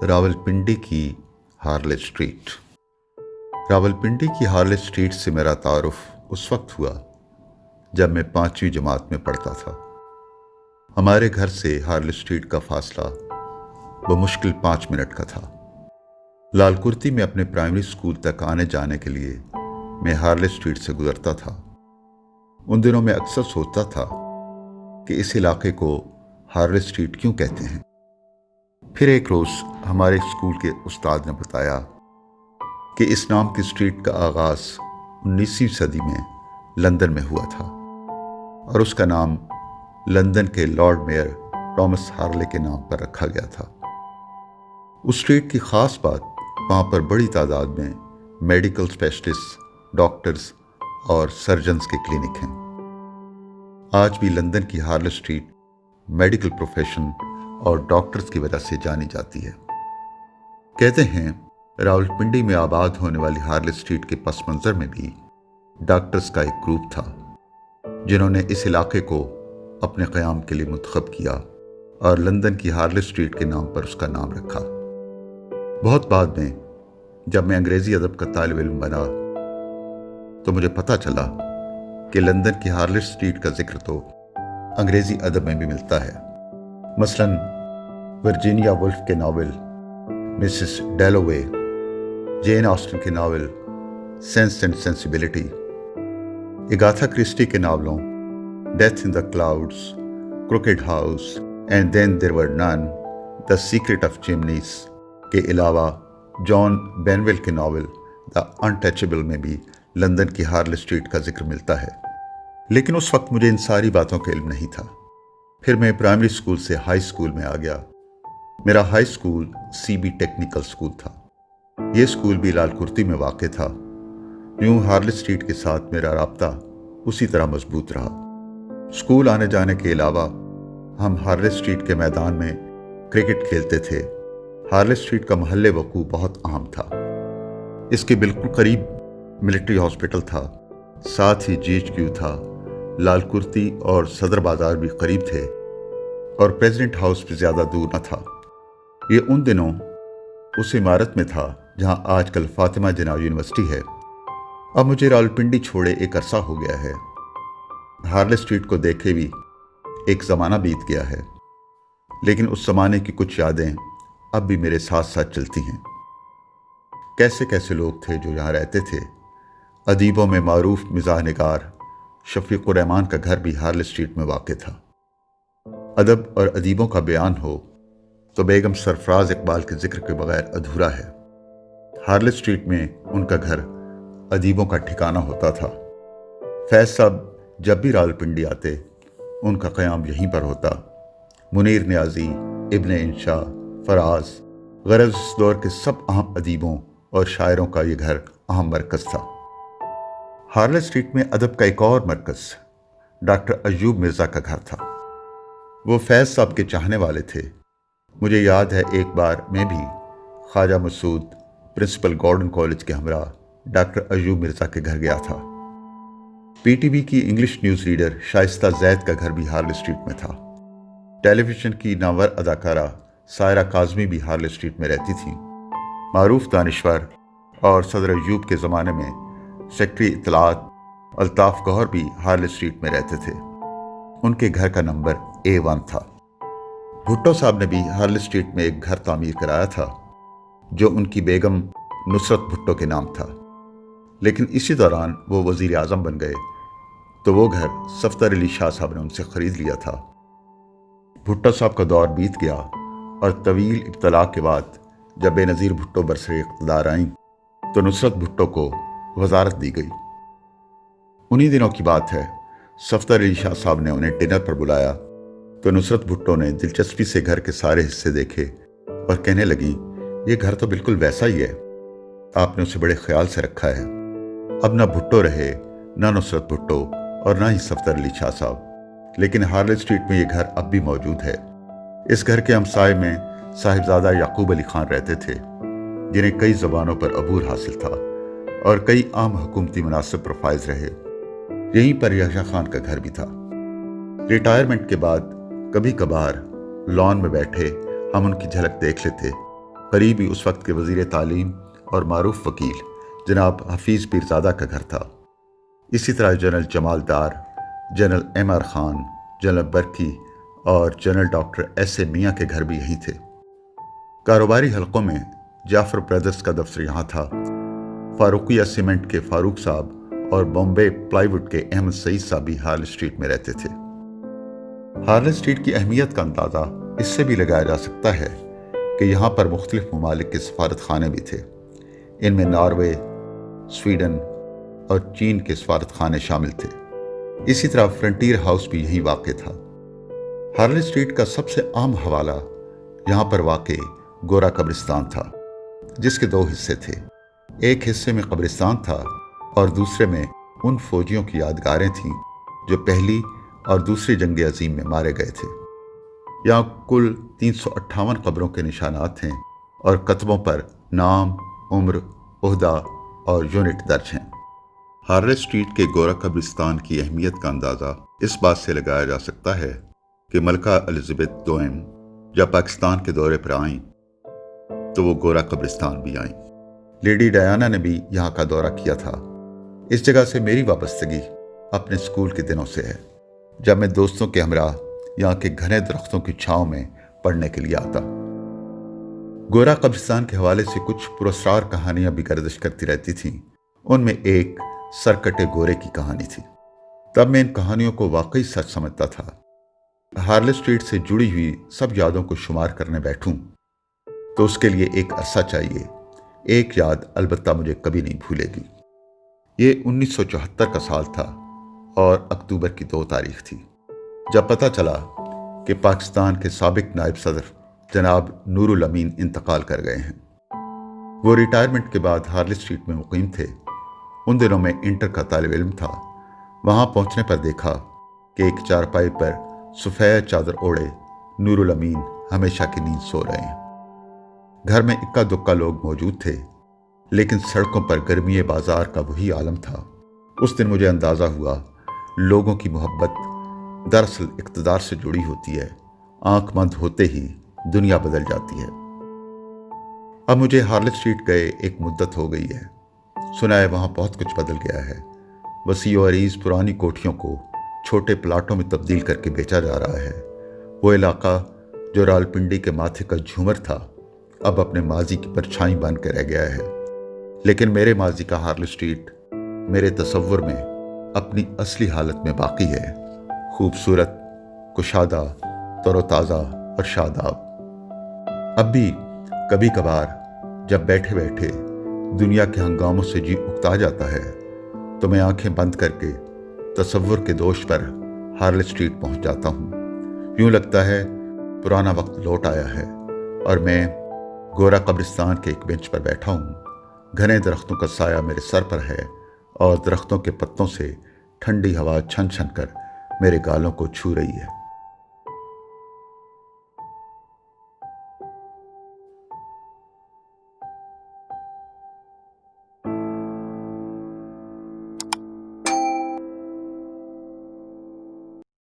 راولپنڈی کی Harley street. Rawalpindi کی Harley street سے میرا تعارف اس وقت ہوا جب میں 5ویں جماعت میں پڑھتا تھا۔ ہمارے گھر سے ہارلے اسٹریٹ کا فاصلہ بمشکل 5 منٹ کا تھا۔ لال کرتی میں اپنے پرائمری اسکول تک آنے جانے کے لیے میں ہارلے اسٹریٹ سے گزرتا تھا۔ ان دنوں میں اکثر سوچتا تھا کہ اس علاقے کو ہارلے اسٹریٹ کیوں کہتے ہیں۔ پھر ایک روز ہمارے اسکول کے استاد نے بتایا کہ اس نام کی اسٹریٹ کا آغاز 19ویں صدی میں لندن میں ہوا تھا اور اس کا نام لندن کے لارڈ میئر ٹامس ہارلے کے نام پر رکھا گیا تھا۔ اس اسٹریٹ کی خاص بات وہاں پر بڑی تعداد میں میڈیکل اسپیشلسٹ، ڈاکٹرز اور سرجنز کے کلینک ہیں۔ آج بھی لندن کی ہارلے اسٹریٹ میڈیکل پروفیشن اور ڈاکٹرز کی وجہ سے جانی جاتی ہے۔ کہتے ہیں راولپنڈی میں آباد ہونے والی ہارلے اسٹریٹ کے پس منظر میں بھی ڈاکٹرز کا ایک گروپ تھا جنہوں نے اس علاقے کو اپنے قیام کے لیے منتخب کیا اور لندن کی ہارلے اسٹریٹ کے نام پر اس کا نام رکھا۔ بہت بعد میں جب میں انگریزی ادب کا طالب علم بنا تو مجھے پتہ چلا کہ لندن کی ہارلے اسٹریٹ کا ذکر تو انگریزی ادب میں بھی ملتا ہے۔ مثلاً ورجینیا وولف کے ناول مسز ڈیلوے، جین آسٹن کے ناول Sense and Sensibility, Agatha Christie کے ناولوں Death in the Clouds, Crooked House and Then There Were None, the secret of چمنیز کے علاوہ جان بینویل کے ناول دا انٹچیبل میں بھی لندن کی ہارلے اسٹریٹ کا ذکر ملتا ہے۔ لیکن اس وقت مجھے ان ساری باتوں کا علم نہیں تھا۔ پھر میں پرائمری اسکول سے ہائی اسکول میں آ گیا۔ میرا high school C B technical school تھا۔ یہ اسکول بھی لال کرتی میں واقع تھا۔ یوں ہارلے اسٹریٹ کے ساتھ میرا رابطہ اسی طرح مضبوط رہا۔ اسکول آنے جانے کے علاوہ ہم ہارلے اسٹریٹ کے میدان میں کرکٹ کھیلتے تھے۔ ہارلے اسٹریٹ کا محل وقوع بہت اہم تھا۔ اس کے بالکل قریب ملٹری ہاسپٹل تھا، ساتھ ہی جی ایچ کیو تھا، لال کرتی اور صدر بازار بھی قریب تھے اور پریزیڈنٹ ہاؤس بھی زیادہ دور نہ تھا۔ یہ ان دنوں اس عمارت میں تھا جہاں آج کل فاطمہ جناح یونیورسٹی ہے۔ اب مجھے راولپنڈی چھوڑے ایک عرصہ ہو گیا ہے۔ ہارلے اسٹریٹ کو دیکھے بھی ایک زمانہ بیت گیا ہے، لیکن اس زمانے کی کچھ یادیں اب بھی میرے ساتھ ساتھ چلتی ہیں۔ کیسے کیسے لوگ تھے جو یہاں رہتے تھے۔ ادیبوں میں معروف مزاح نگار شفیق الرحمن کا گھر بھی ہارلے اسٹریٹ میں واقع تھا۔ ادب اور ادیبوں کا بیان ہو تو بیگم سرفراز اقبال کے ذکر کے بغیر ادھورا ہے۔ ہارلے اسٹریٹ میں ان کا گھر ادیبوں کا ٹھکانہ ہوتا تھا۔ فیض صاحب جب بھی راولپنڈی آتے ان کا قیام یہیں پر ہوتا۔ منیر نیازی، ابن انشا، فراز، غرض اس دور کے سب اہم ادیبوں اور شاعروں کا یہ گھر اہم مرکز تھا۔ ہارلے اسٹریٹ میں ادب کا ایک اور مرکز ڈاکٹر ایوب مرزا کا گھر تھا۔ وہ فیض صاحب کے چاہنے والے تھے۔ مجھے یاد ہے ایک بار میں بھی خواجہ مسعود پرنسپل گارڈن کالج کے ہمراہ ڈاکٹر ایوب مرزا کے گھر گیا تھا۔ پی ٹی وی کی انگلش نیوز ریڈر شائستہ زید کا گھر بھی ہارلے اسٹریٹ میں تھا۔ ٹیلی ویژن کی نامور اداکارہ سائرہ کاظمی بھی ہارلے اسٹریٹ میں رہتی تھیں۔ معروف دانشور اور صدر ایوب کے زمانے میں سیکرٹری اطلاعات الطاف گوہر بھی ہارلے اسٹریٹ میں رہتے تھے۔ ان کے گھر کا نمبر A1 تھا۔ بھٹو صاحب نے بھی ہارلے اسٹریٹ میں ایک گھر تعمیر کرایا تھا جو ان کی بیگم نصرت بھٹو کے نام تھا، لیکن اسی دوران وہ وزیر اعظم بن گئے تو وہ گھر صفدر علی شاہ صاحب نے ان سے خرید لیا تھا۔ بھٹو صاحب کا دور بیت گیا اور طویل ابتلا کے بعد جب بے نظیر بھٹو برسر اقتدار آئیں تو نصرت بھٹو کو وزارت دی گئی۔ انہی دنوں کی بات ہے، صفدر علی شاہ صاحب نے انہیں ڈنر پر بلایا تو نصرت بھٹو نے دلچسپی سے گھر کے سارے حصے دیکھے اور کہنے لگی، یہ گھر تو بالکل ویسا ہی ہے، آپ نے اسے بڑے خیال سے رکھا ہے۔ اب نہ بھٹو رہے، نہ نصرت بھٹو اور نہ ہی صفدر علی شاہ صاحب، لیکن ہارلے اسٹریٹ میں یہ گھر اب بھی موجود ہے۔ اس گھر کے ہمسائے میں صاحبزادہ یعقوب علی خان رہتے تھے جنہیں کئی زبانوں پر عبور حاصل تھا اور کئی عام حکومتی مناصب پر فائز رہے۔ یہیں پر یحییٰ خان کا گھر بھی تھا۔ ریٹائرمنٹ کے بعد کبھی کبھار لان میں بیٹھے ہم ان کی جھلک دیکھ لیتے قریبی اس وقت کے وزیر تعلیم اور معروف وکیل جناب حفیظ پیرزادہ کا گھر تھا۔ اسی طرح General Jamal Dar, General M R Khan, General Burki اور جنرل ڈاکٹر ایس اے میاں کے گھر بھی یہیں تھے۔ کاروباری حلقوں میں جعفر برادرز کا دفتر یہاں تھا۔ فاروقیہ سیمنٹ کے فاروق صاحب اور بامبے پلائی ووڈ کے احمد سعید صاحب بھی ہارلے اسٹریٹ میں رہتے تھے۔ ہارلے اسٹریٹ کی اہمیت کا اندازہ اس سے بھی لگایا جا سکتا ہے کہ یہاں پر مختلف ممالک کے سفارت خانے بھی تھے۔ ان میں ناروے، سویڈن اور چین کے سفارت خانے شامل تھے۔ اسی طرح فرنٹیر ہاؤس بھی یہیں واقع تھا۔ ہارلے اسٹریٹ کا سب سے عام حوالہ یہاں پر واقع گورا قبرستان تھا، جس کے 2 حصے تھے۔ ایک حصے میں قبرستان تھا اور دوسرے میں ان فوجیوں کی یادگاریں تھیں جو پہلی اور دوسری جنگ عظیم میں مارے گئے تھے۔ یہاں کل 358 قبروں کے نشانات ہیں اور کتبوں پر نام، عمر، عہدہ اور یونٹ درج ہیں۔ ہارلے اسٹریٹ کے گورا قبرستان کی اہمیت کا اندازہ اس بات سے لگایا جا سکتا ہے کہ ملکہ الزبیتھ دوئم جب پاکستان کے دورے پر آئیں تو وہ گورا قبرستان بھی آئیں۔ لیڈی ڈیانا نے بھی یہاں کا دورہ کیا تھا۔ اس جگہ سے میری وابستگی اپنے اسکول کے دنوں سے ہے، جب میں دوستوں کے ہمراہ یہاں کے گھنے درختوں کی چھاؤں میں پڑھنے کے لیے آتا۔ گورا قبرستان کے حوالے سے کچھ پراسرار کہانیاں بھی گردش کرتی رہتی تھیں۔ ان میں ایک سرکٹے گورے کی کہانی تھی۔ تب میں ان کہانیوں کو واقعی سچ سمجھتا تھا۔ ہارلے اسٹریٹ سے جڑی ہوئی سب یادوں کو شمار کرنے بیٹھوں تو اس کے لیے ایک عرصہ چاہیے۔ ایک یاد البتہ مجھے کبھی نہیں بھولے گی۔ یہ 1974 کا سال تھا اور اکتوبر کی 2 تاریخ تھی، جب پتہ چلا کہ پاکستان کے سابق نائب صدر جناب نور الامین انتقال کر گئے ہیں۔ وہ ریٹائرمنٹ کے بعد ہارلے اسٹریٹ میں مقیم تھے۔ ان دنوں میں انٹر کا طالب علم تھا۔ وہاں پہنچنے پر دیکھا کہ ایک چارپائی پر سفید چادر اوڑھے نور الامین ہمیشہ کی نیند سو رہے ہیں۔ گھر میں اکا دکا لوگ موجود تھے، لیکن سڑکوں پر گرمی بازار کا وہی عالم تھا۔ اس دن مجھے اندازہ ہوا لوگوں کی محبت دراصل اقتدار سے جڑی ہوتی ہے۔ آنکھ بند ہوتے ہی دنیا بدل جاتی ہے۔ اب مجھے ہارلے اسٹریٹ گئے ایک مدت ہو گئی ہے۔ سنا ہے وہاں بہت کچھ بدل گیا ہے۔ وسیع و عریض پرانی کوٹھیوں کو چھوٹے پلاٹوں میں تبدیل کر کے بیچا جا رہا ہے۔ وہ علاقہ جو راولپنڈی کے ماتھے کا جھومر تھا اب اپنے ماضی کی پرچھائی بن کے رہ گیا ہے۔ لیکن میرے ماضی کا ہارلے اسٹریٹ میرے تصور میں اپنی اصلی حالت میں باقی ہے، خوبصورت، کشادہ، تر و تازہ اور شاداب۔ اب بھی کبھی کبھار جب بیٹھے بیٹھے دنیا کے ہنگاموں سے جی اکتا جاتا ہے تو میں آنکھیں بند کر کے تصور کے دوش پر ہارلے اسٹریٹ پہنچ جاتا ہوں۔ یوں لگتا ہے پرانا وقت لوٹ آیا ہے اور میں گورا قبرستان کے ایک بینچ پر بیٹھا ہوں۔ گھنے درختوں کا سایہ میرے سر پر ہے اور درختوں کے پتوں سے ٹھنڈی ہوا چھن چھن کر میرے گالوں کو چھو رہی ہے۔